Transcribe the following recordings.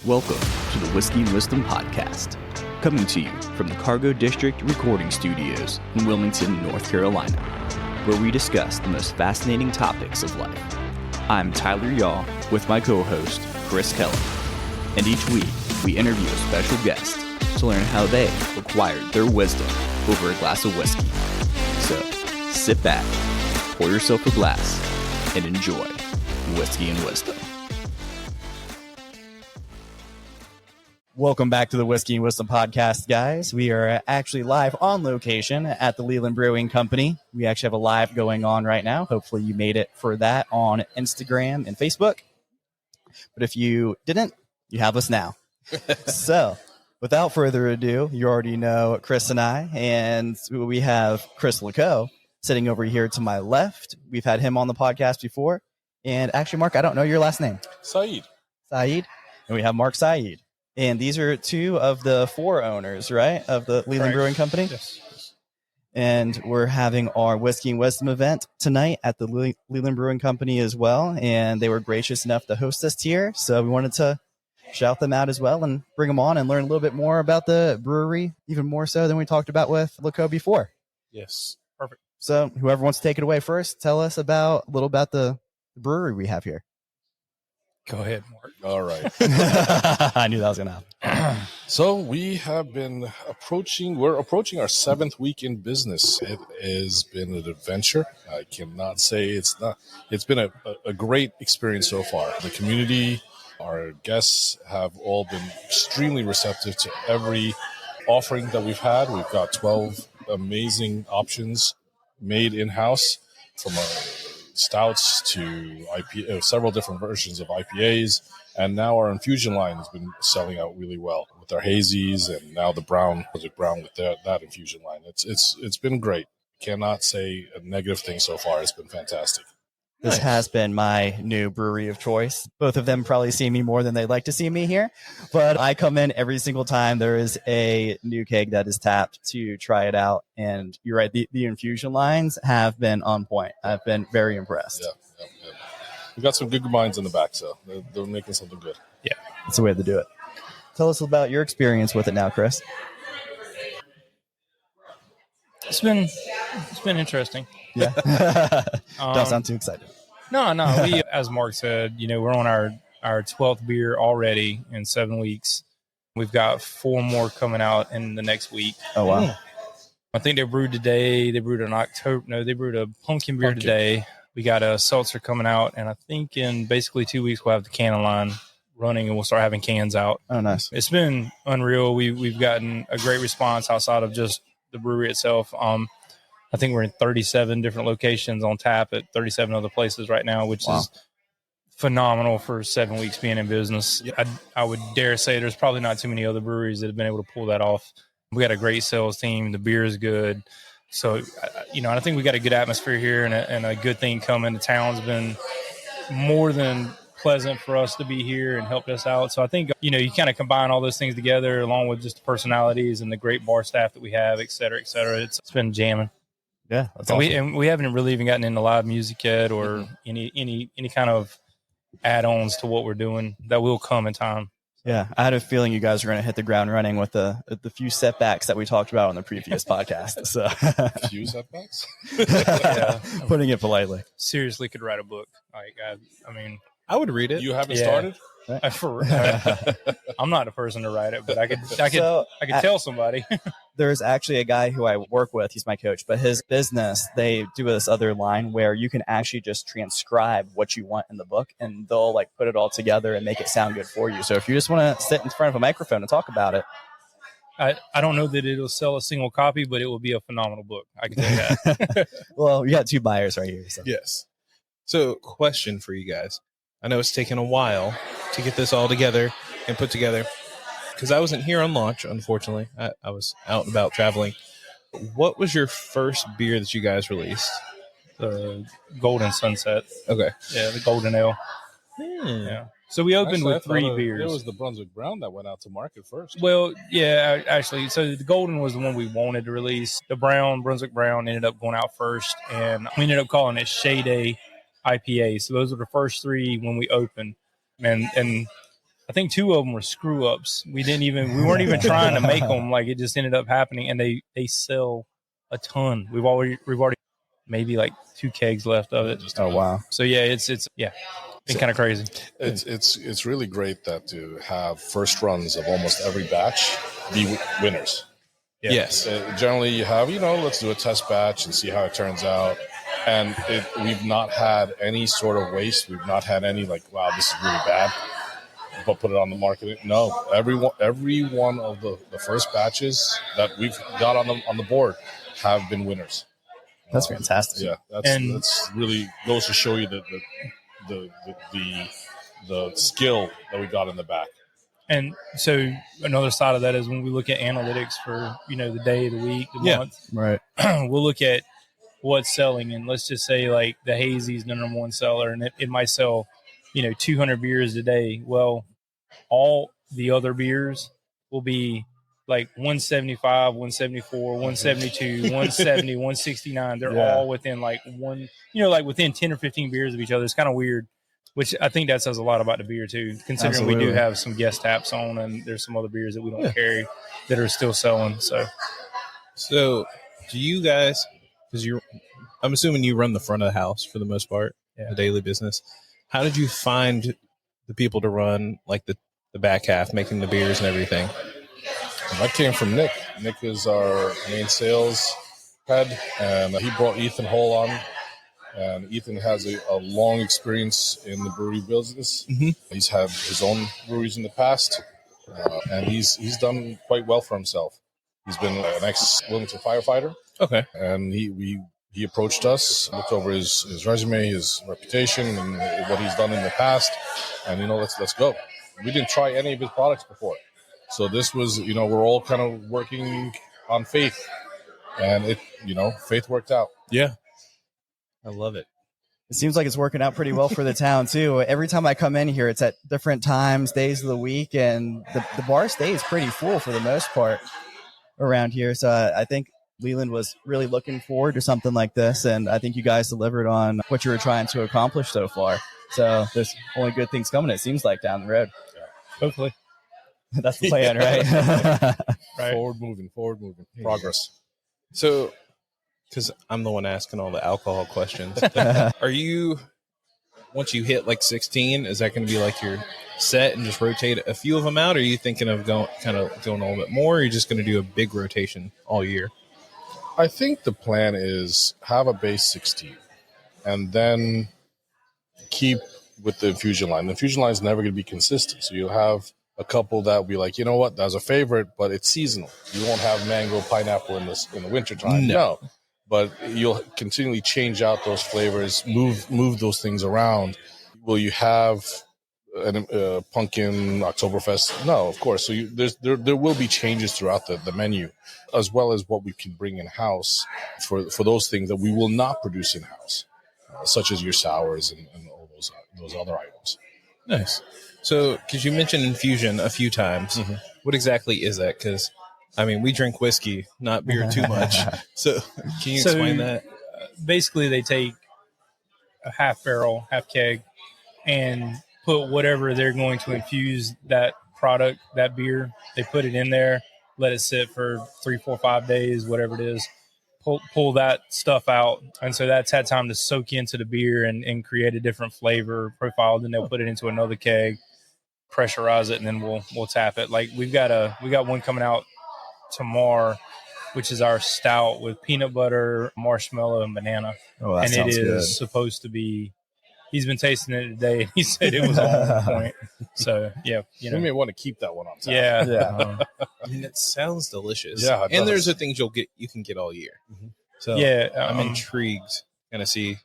Welcome to the Whiskey and Wisdom Podcast, coming to you from the Cargo District Recording Studios in Wilmington, North Carolina, where we discuss the most fascinating topics of life. I'm Tyler Yaw with my co-host, Chris Kellum, and each week we interview a special guest to learn how they acquired their wisdom over a glass of whiskey. So, sit back, pour yourself a glass, and enjoy Whiskey and Wisdom. Welcome back to the Whiskey and Wisdom Podcast, guys. We are actually live on location at the Leland Brewing Company. We actually have a live going on right now. Hopefully you made it for that on Instagram and Facebook. But if you didn't, you have us now. So without further ado, you already know Chris and I, and we have Chris Lacoe sitting over here to my left. We've had him on the podcast before. And actually, Mark, I don't know your last name. Saeed. And we have Mark Saeed. And these are two of the four owners, right, of the Leland Brewing Company? Yes. And we're having our Whiskey and Wisdom event tonight at the Leland Brewing Company as well. And they were gracious enough to host us here. So we wanted to shout them out as well and bring them on and learn a little bit more about the brewery, even more so than we talked about with Lacoe before. Yes. Perfect. So whoever wants to take it away first, tell us a little about the brewery we have here. Go ahead, Mark. All right. I knew that was going to happen. So we have been we're approaching our 7th week in business. It has been an adventure. I cannot say it's not. It's been a great experience so far. The community, our guests have all been extremely receptive to every offering that we've had. We've got 12 amazing options made in-house, from our stouts to several different versions of IPAs, and now our infusion line has been selling out really well with our hazies, and now the Project Brown with that infusion line. It's been great. Cannot say a negative thing so far. It's been fantastic. This has been my new brewery of choice. Both of them probably see me more than they'd like to see me here, but I come in every single time there is a new keg that is tapped to try it out. And you're right, the infusion lines have been on point. I've been very impressed. Yeah. We've got some good minds in the back, so they're making something good. Yeah, that's the way to do it. Tell us about your experience with it now, Chris. It's been interesting. Yeah. Don't sound too excited. No. We, as Mark said, we're on our 12th beer already in 7 weeks. We've got 4 more coming out in the next week. Oh, wow. I think they brewed today. They brewed they brewed a pumpkin beer today. We got a seltzer coming out, and I think in basically 2 weeks we'll have the canning line running and we'll start having cans out. Oh, nice. It's been unreal. We've gotten a great response outside of just the brewery itself. I think we're in 37 different locations on tap at 37 other places right now, which is phenomenal for 7 weeks being in business. Yep. I would dare say there's probably not too many other breweries that have been able to pull that off. We got a great sales team. The beer is good. So, I think we got a good atmosphere here and a good thing coming. The town's been more than pleasant for us to be here and helped us out. So I think, you kind of combine all those things together along with just the personalities and the great bar staff that we have, et cetera, et cetera. It's been jamming. Yeah, that's awesome. We haven't really even gotten into live music yet or any kind of add-ons to what we're doing that will come in time. Yeah, I had a feeling you guys were going to hit the ground running with the few setbacks that we talked about on the previous podcast. So, few setbacks? Yeah. Putting it politely. Seriously, could write a book. I would read it. You haven't started? I'm not the person to write it, but I could tell somebody. There's actually a guy who I work with. He's my coach, but his business, they do this other line where you can actually just transcribe what you want in the book, and they'll put it all together and make it sound good for you. So if you just want to sit in front of a microphone and talk about it, I don't know that it'll sell a single copy, but it will be a phenomenal book. I can tell you that. Well, we got 2 buyers right here. So. Yes. So, question for you guys. I know it's taken a while to get this all together and put together because I wasn't here on launch, unfortunately. I was out and about traveling. What was your first beer that you guys released? The Golden Sunset. Okay. Yeah, the Golden Ale. Yeah. So we opened with 3 beers. It was the Brunswick Brown that went out to market first. Well, yeah, actually. So the Golden was the one we wanted to release. The Brunswick Brown ended up going out first, and we ended up calling it Shea Day IPA. So those were the first 3 when we opened. And I think 2 of them were screw ups. We weren't even trying to make them. Like, it just ended up happening, and they sell a ton. We've already maybe like 2 kegs left of it. Oh wow! So yeah, it's been kind of crazy. It's really great that to have first runs of almost every batch be winners. Yeah. Yes. Generally, you have, let's do a test batch and see how it turns out. And we've not had any sort of waste. We've not had any like, wow, this is really bad, but put it on the market. No, every one of the first batches that we've got on the board have been winners. That's fantastic. Yeah, that's really goes to show you the skill that we got in the back. And so another side of that is when we look at analytics for, the day, the week, the month, Right. we'll look at what's selling. And let's just say like the hazy's the number one seller, and it might sell, 200 beers a day. Well, all the other beers will be like 175, 174, 172, 170, 169. They're all within like within 10 or 15 beers of each other. It's kind of weird. Which I think that says a lot about the beer, too, considering we do have some guest taps on, and there's some other beers that we don't carry that are still selling. So do you guys, because I'm assuming you run the front of the house for the most part, the daily business. How did you find the people to run like the back half, making the beers and everything? That came from Nick. Nick is our main sales head, and he brought Ethan Hall on. And Ethan has a long experience in the brewery business. Mm-hmm. He's had his own breweries in the past, and he's done quite well for himself. He's been an ex-Wilmington firefighter. Okay. And he approached us, looked over his resume, his reputation, and what he's done in the past, and let's go. We didn't try any of his products before, so this was we're all kind of working on faith, and faith worked out. Yeah. I love it. It seems like it's working out pretty well for the town, too. Every time I come in here, it's at different times, days of the week, and the bar stays pretty full for the most part around here. So I think Leland was really looking forward to something like this, and I think you guys delivered on what you were trying to accomplish so far. So there's only good things coming, it seems like, down the road. Yeah. Hopefully. That's the plan, right? Right. Forward moving, progress. So, because I'm the one asking all the alcohol questions. Are you, once you hit like 16, is that going to be like your set and just rotate a few of them out? Or are you thinking of going a little bit more? Or are you just going to do a big rotation all year? I think the plan is have a base 16 and then keep with the infusion line. The infusion line is never going to be consistent. So you'll have a couple that will be like, that's a favorite, but it's seasonal. You won't have mango, pineapple in the wintertime. No. But you'll continually change out those flavors, move those things around. Will you have a pumpkin Oktoberfest? No, of course. So there will be changes throughout the menu, as well as what we can bring in house for those things that we will not produce in house, such as your sours and all those other items. Nice. So, because you mentioned infusion a few times, what exactly is that? Because we drink whiskey, not beer too much. So can you explain that? Basically, they take a half barrel, half keg, and put whatever they're going to infuse that product, that beer. They put it in there, let it sit for 3, 4, 5 days, whatever it is. Pull that stuff out. And so that's had time to soak into the beer and create a different flavor profile. Then they'll put it into another keg, pressurize it, and then we'll tap it. Like we got one coming out tomorrow, which is our stout with peanut butter, marshmallow, and banana. Oh, that sounds good. Supposed to be. He's been tasting it today, and he said it was on point. So yeah, you may want to keep that one on tap. Yeah. It sounds delicious. Yeah, and there's the things you can get all year. So yeah, I'm intrigued. Kind of see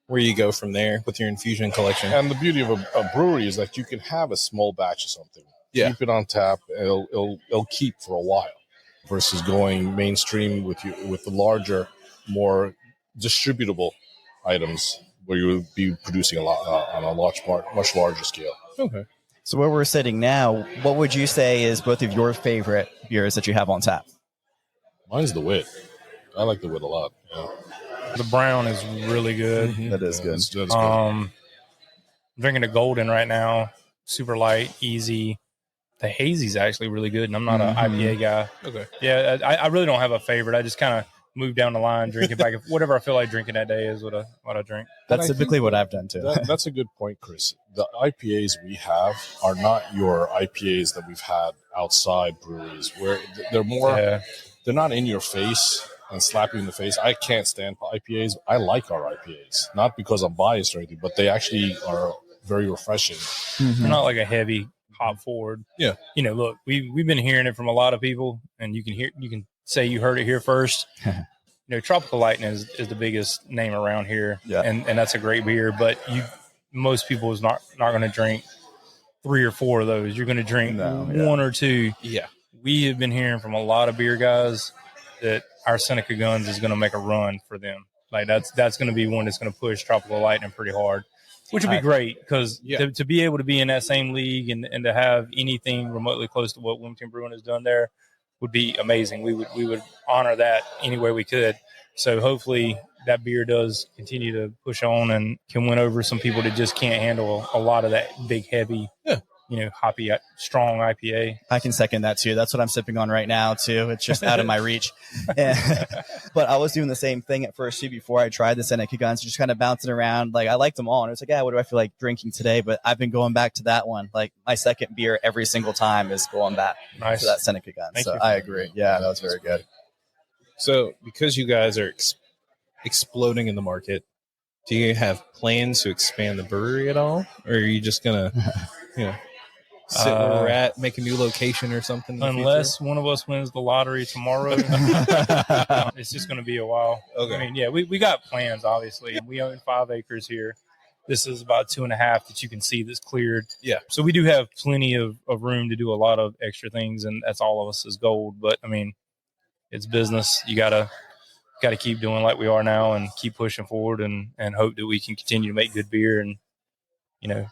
where you go from there with your infusion collection. And the beauty of a brewery is that you can have a small batch of something. Yeah. Keep it on tap. It'll keep for a while. Versus going mainstream with the larger, more distributable items where you would be producing a lot on a much larger scale. Okay. So where we're sitting now, what would you say is both of your favorite beers that you have on tap? Mine's the Wit. I like the Wit a lot. Yeah. The brown is really good. That is good. That's good. I'm drinking a golden right now. super light, easy. The hazy's actually really good, and I'm not an IPA guy. Okay. Yeah, I really don't have a favorite. I just kind of move down the line, drink it back. Whatever I feel like drinking that day is what I drink. That's typically what I've done too. That's a good point, Chris. The IPAs we have are not your IPAs that we've had outside breweries, where they're more, they're not in your face and slap you in the face. I can't stand IPAs. I like our IPAs, not because I'm biased or anything, but they actually are very refreshing. They're not like a heavy hop forward. Yeah. Look, we've been hearing it from a lot of people, and you can say you heard it here first. Tropical Lightning is the biggest name around here, and that's a great beer. But most people is not going to drink 3 or 4 of those. You're going to drink 1 or 2. Yeah. We have been hearing from a lot of beer guys that our Seneca Guns is going to make a run for them. Like that's going to be one that's going to push Tropical Lightning pretty hard. Which would be great because to be able to be in that same league and to have anything remotely close to what Wilmington Brewing has done there would be amazing. We would honor that any way we could. So hopefully that beer does continue to push on and can win over some people that just can't handle a lot of that big, heavy, hoppy, strong IPA. I can second that too. That's what I'm sipping on right now too. It's just out of my reach. But I was doing the same thing at first too before I tried the Seneca Guns, just kind of bouncing around. Like I liked them all, and it's like, what do I feel like drinking today? But I've been going back to that one. Like my second beer every single time is going back to that Seneca Gun. Thank so you. I agree. Yeah, that was very good. So because you guys are exploding in the market, do you have plans to expand the brewery at all, or are you just gonna, sit where we're at, make a new location or something? Unless one of us wins the lottery tomorrow, it's just going to be a while. Okay. I mean, we got plans, obviously. We own 5 acres here. This is about 2.5 that you can see that's cleared. Yeah. So we do have plenty of room to do a lot of extra things, and that's all of us is gold. But, I mean, it's business. You got to keep doing like we are now and keep pushing forward and hope that we can continue to make good beer and,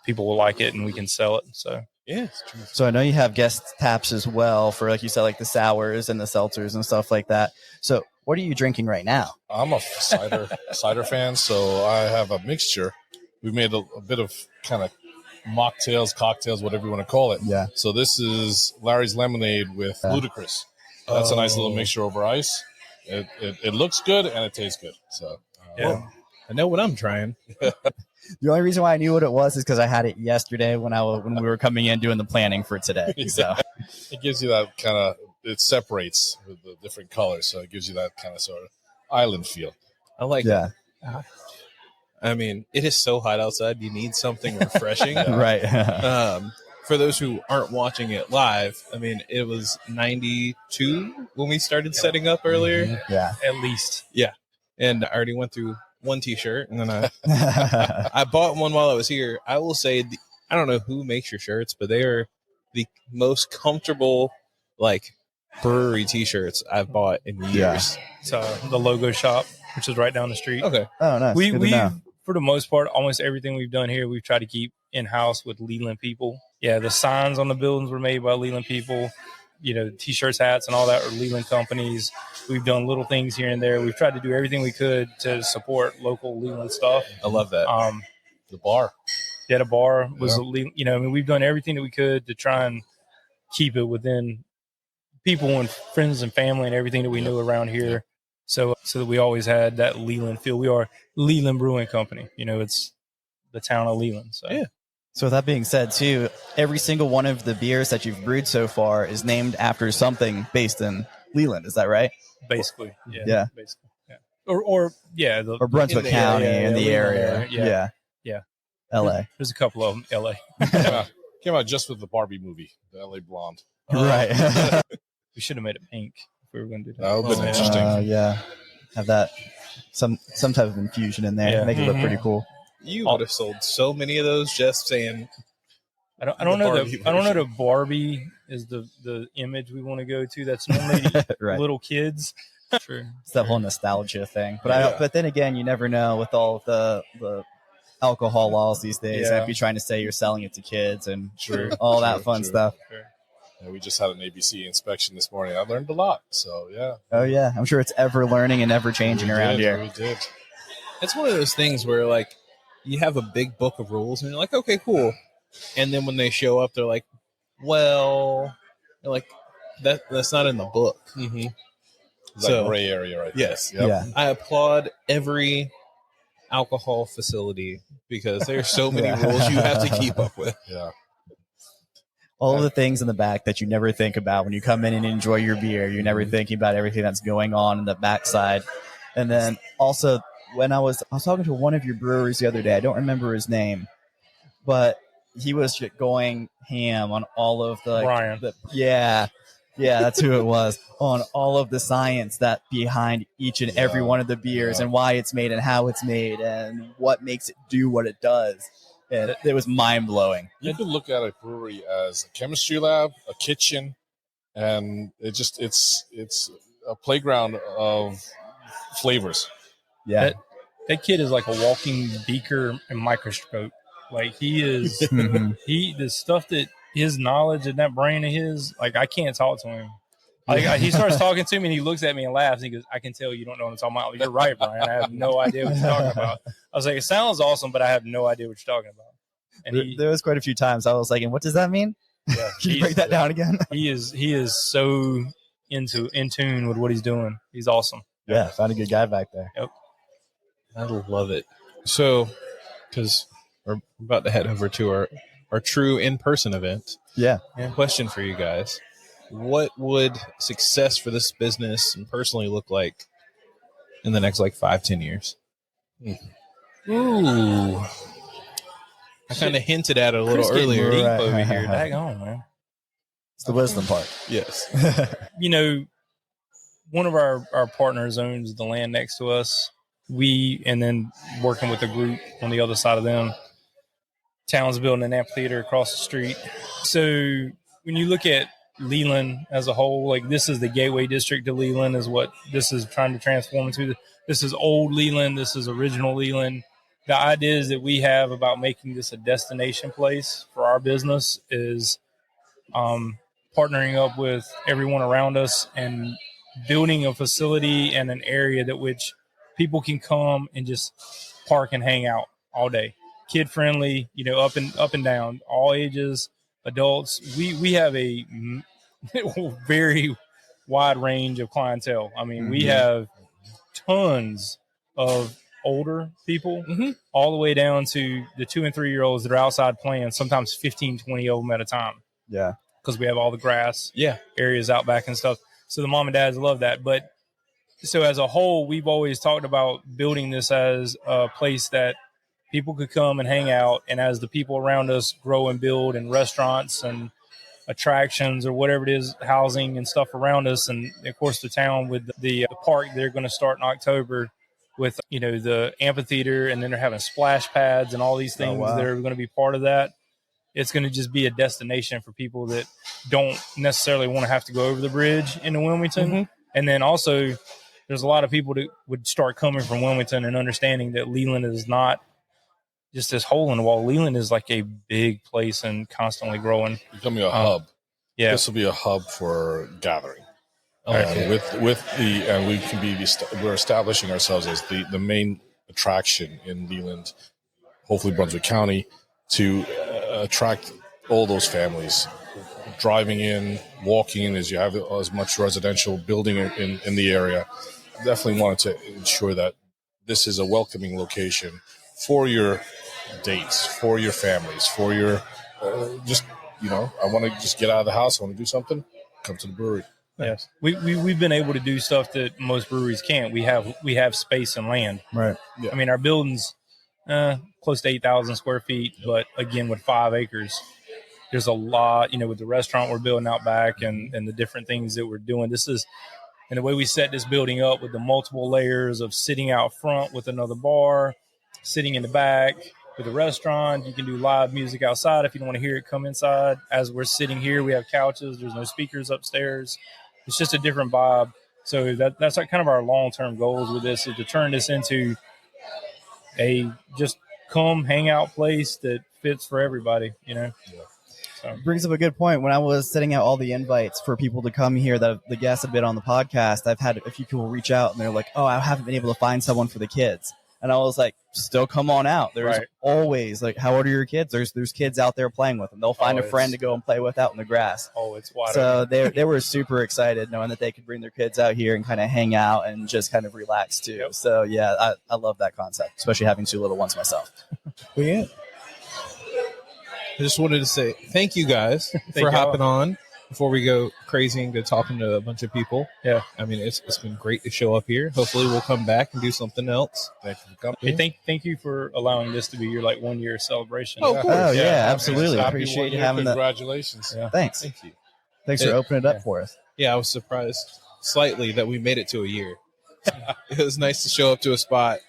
people will like it and we can sell it. So. Yeah, it's true. So I know you have guest taps as well for, like you said, like the sours and the seltzers and stuff like that. So what are you drinking right now? I'm a cider fan, so I have a mixture. We made a bit of kind of mocktails, cocktails, whatever you want to call it. Yeah. So this is Larry's Lemonade with Ludacris. That's a nice little mixture over ice. It looks good and it tastes good. So Well, I know what I'm trying. The only reason why I knew what it was is because I had it yesterday when we were coming in doing the planning for today. So it gives you that kind of, it separates with the different colors, so it gives you that kind of sort of island feel. I like yeah, it. I mean, it is so hot outside. You need something refreshing. right. For those who aren't watching it live, I mean, it was 92 when we started setting up earlier. Yeah, At least. Yeah. And I already went through one t-shirt, and then I bought one while I was here. I will say, I don't know who makes your shirts, but they are the most comfortable, like, brewery t-shirts I've bought in years. Yeah. It's the Logo Shop, which is right down the street. Okay. Oh, nice. Good to We know. for the most part, almost everything we've done here, we've tried to keep in-house with Leland people. Yeah, the signs on the buildings were made by Leland people. T-shirts, hats, and all that are Leland companies. We've done little things here and there. We've tried to do everything we could to support local Leland stuff. I love that. The bar. Yeah, the bar was, we've done everything that we could to try and keep it within people and friends and family and everything that we knew around here. So that we always had that Leland feel. We are Leland Brewing Company. It's the town of Leland. So yeah. So with that being said, too, every single one of the beers that you've brewed so far is named after something based in Leland. Is that right? basically, Yeah. basically, yeah. Or Brunswick County in the area. Yeah. L.A. There's a couple of them. L.A. Came out just with the Barbie movie, the LA Blonde. Right. We should have made it pink if we were going to do that. That would have been interesting. Yeah. Have that some type of infusion in there. Yeah. Make it look pretty cool. You would have sold so many of those just saying. I don't know Barbie that Barbie is the image we want to go to. That's normally Right. little kids. Sure. It's that whole nostalgia thing. But then again, you never know with all the alcohol laws these days. Yeah. I'd be trying to say you're selling it to kids and True. all that True, fun true. stuff. Sure. Yeah, we just had an ABC inspection this morning. I learned a lot. So, yeah. Oh, yeah. I'm sure it's ever learning and ever changing around here. We did. It's one of those things where, like, you have a big book of rules, and you're like, okay, cool. And then when they show up, they're like, well, they're like, that's not in the book. Mm-hmm. So, That gray area right yes. there. Yep. Yeah. I applaud every alcohol facility because there's so many rules you have to keep up with. Yeah. All of the things in the back that you never think about when you come in and enjoy your beer. You're never thinking about everything that's going on in the backside. And then also, when I was talking to one of your brewers the other day, I don't remember his name, but he was going ham on all of the Brian. Yeah, that's who it was, on all of the science that behind each and every one of the beers and why it's made and how it's made and what makes it do what it does. And it was mind blowing. You could look at a brewery as a chemistry lab, a kitchen, and it's a playground of flavors. Yeah. That kid is like a walking beaker and microscope. Like he is, the stuff that his knowledge and that brain of his, like I can't talk to him. Like he starts talking to me and he looks at me and laughs and he goes, I can tell you don't know what I'm talking about. Like, you're right, Brian. I have no idea what you're talking about. I was like, it sounds awesome, but I have no idea what you're talking about. And there was quite a few times I was like, and what does that mean? Yeah, Can you break that down again? He is so in tune with what he's doing. He's awesome. Yeah, found a good guy back there. Yep. I love it. So, because we're about to head over to our true in-person event. Yeah. Question for you guys. What would success for this business and personally look like in the next 5-10 years? Ooh. I kind of hinted at it a little earlier. Deep over here. Daggone, man. It's the wisdom part. Yes. One of our partners owns the land next to us. And then working with a group on the other side of them. Town's building an amphitheater across the street. So when you look at Leland as a whole, this is the gateway district to Leland is what this is trying to transform into. This is old Leland. This is original Leland. The ideas that we have about making this a destination place for our business is partnering up with everyone around us and building a facility and an area that which people can come and just park and hang out all day. Kid friendly, up and down, all ages, adults. We have a very wide range of clientele. I mean, we have tons of older people all the way down to the 2 and 3 year olds that are outside playing, sometimes 15, 20 of them at a time. Yeah. Because we have all the grass areas out back and stuff. So the mom and dads love that. But so as a whole, we've always talked about building this as a place that people could come and hang out. And as the people around us grow and build and restaurants and attractions or whatever it is, housing and stuff around us. And of course, the town with the park, they're going to start in October with, the amphitheater, and then they're having splash pads and all these things that are going to be part of that. It's going to just be a destination for people that don't necessarily want to have to go over the bridge into Wilmington. And then also there's a lot of people that would start coming from Wilmington and understanding that Leland is not just this hole in the wall. Leland is like a big place and constantly growing. Becoming a hub. Yeah. This will be a hub for gathering. We're establishing ourselves as the main attraction in Leland, hopefully Brunswick County, to attract all those families driving in, walking in, as you have as much residential building in the area. Definitely wanted to ensure that this is a welcoming location for your dates, for your families, for your I want to just get out of the house, I want to do something, come to the brewery. Yes, we've been able to do stuff that most breweries can't. We have space and land. Right. Yeah. I mean, our building's close to 8,000 square feet, but again, with 5 acres, there's a lot. With the restaurant we're building out back and the different things that we're doing. And the way we set this building up with the multiple layers of sitting out front with another bar, sitting in the back with a restaurant. You can do live music outside. If you don't want to hear it, come inside. As we're sitting here, we have couches. There's no speakers upstairs. It's just a different vibe. So that's like kind of our long-term goals with this, is to turn this into a just come hang out place that fits for everybody, So. Brings up a good point. When I was setting out all the invites for people to come here, that the guests have been on the podcast, I've had a few people reach out and they're like, oh, I haven't been able to find someone for the kids. And I was like, still come on out. There's Right. always like, how old are your kids? There's kids out there playing with them. They'll find a friend to go and play with out in the grass. Oh, it's wide So open. they were super excited knowing that they could bring their kids out here and kind of hang out and just kind of relax too. Yep. So yeah, I love that concept, especially having 2 little ones myself. But yeah, I just wanted to say thank you guys for y'all. hopping on before we go crazy and go talking to a bunch of people. Yeah. I mean, it's been great to show up here. Hopefully we'll come back and do something else. Thank you for coming. Hey, thank you for allowing this to be your like 1 year celebration. Oh, of course. Oh yeah, Happy- absolutely. happy Appreciate 1 you year. having that. Congratulations. Yeah. Thanks. Thank you. Thanks for opening it up for us. Yeah, I was surprised slightly that we made it to a year. It was nice to show up to a spot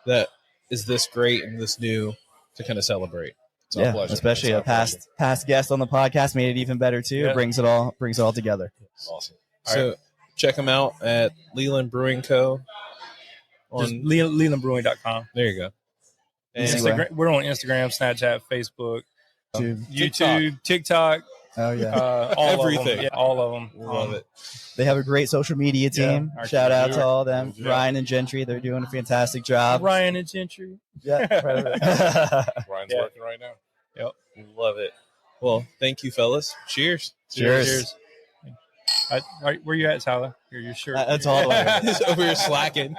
that is this great and this new to kind of celebrate. It's our Yeah, pleasure. especially It's a our pleasure. past guest on the podcast made it even better too. Yeah. Brings it all together. Awesome. So check them out at Leland Brewing Co. Just On lelandbrewing.com. there you go. And Instagram. We're on Instagram, Snapchat, Facebook, Dude. YouTube, TikTok, Oh yeah, all Everything. of them. Yeah, all of them. love it. they have a great social media team. our Shout out team. to all of them. Yeah. Ryan and Gentry, they're doing a fantastic job. Ryan and Gentry. Yeah, Ryan's Yeah. working right now. Love it. Well, thank you, fellas. Cheers. Cheers. Where you at, Tyler? You're sure. That's all. He's over here slacking.